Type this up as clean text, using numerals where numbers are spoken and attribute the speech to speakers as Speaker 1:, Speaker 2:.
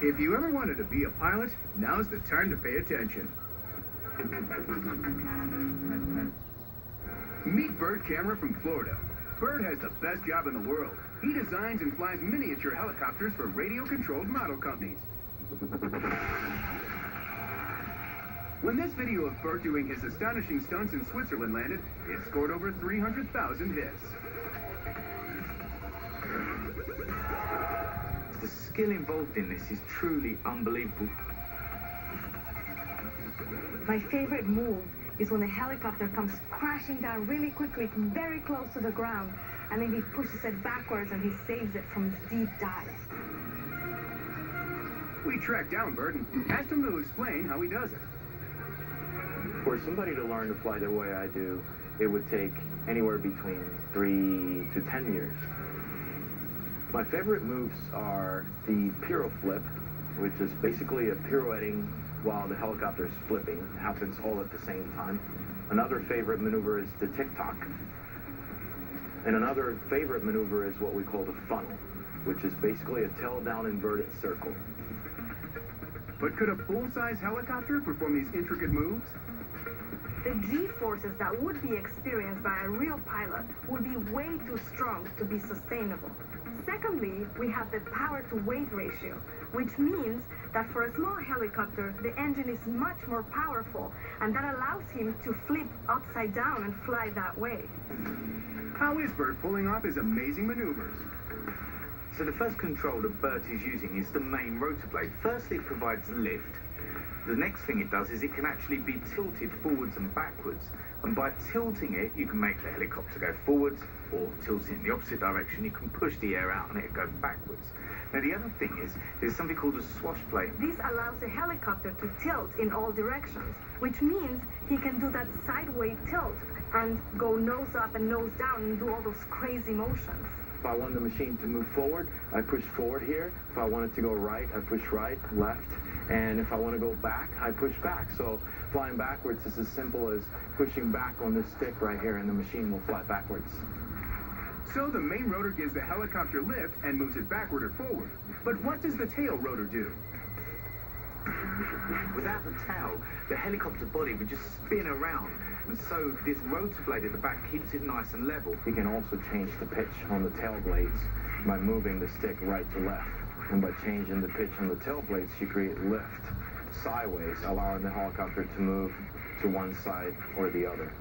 Speaker 1: If you ever wanted to be a pilot, now's the time to pay attention. Meet Bert Camera from Florida. Bert has the best job in the world. He designs and flies miniature helicopters for radio-controlled model companies. When this video of Bert doing his astonishing stunts in Switzerland landed, it scored over 300,000 hits.
Speaker 2: The skill involved in this is truly unbelievable.
Speaker 3: My favorite move is when the helicopter comes crashing down really quickly, very close to the ground, and then he pushes it backwards and he saves it from its deep dive.
Speaker 1: We tracked down Bert and asked him to explain how he does it.
Speaker 4: For somebody to learn to fly the way I do, it would take anywhere between 3 to 10 years. My favorite moves are the Piro flip, which is basically a pirouetting while the helicopter is flipping. It happens all at the same time. Another favorite maneuver is the tick-tock. And another favorite maneuver is what we call the funnel, which is basically a tail-down inverted circle.
Speaker 1: But could a full-size helicopter perform these intricate moves?
Speaker 3: The G-forces that would be experienced by a real pilot would be way too strong to be sustainable. Secondly, we have the power-to-weight ratio, which means that for a small helicopter, the engine is much more powerful, and that allows him to flip upside down and fly that way.
Speaker 1: How is Bert pulling off his amazing maneuvers?
Speaker 2: So the first control that Bert is using is the main rotor blade. Firstly, it provides lift. The next thing it does is it can actually be tilted forwards and backwards. And by tilting it, you can make the helicopter go forwards, or tilt it in the opposite direction. You can push the air out and it goes backwards. Now the other thing is, there's something called a swash plate.
Speaker 3: This allows the helicopter to tilt in all directions, which means he can do that sideways tilt and go nose up and nose down and do all those crazy motions.
Speaker 4: If I want the machine to move forward, I push forward here. If I want it to go right, I push right, left. And if I want to go back, I push back. So flying backwards is as simple as pushing back on this stick right here, and the machine will fly backwards.
Speaker 1: So the main rotor gives the helicopter lift and moves it backward or forward. But what does the tail rotor do?
Speaker 2: Without the tail, the helicopter body would just spin around. And so this rotor blade at the back keeps it nice and level.
Speaker 4: You can also change the pitch on the tail blades by moving the stick right to left. And by changing the pitch on the tail blades, you create lift sideways, allowing the helicopter to move to one side or the other.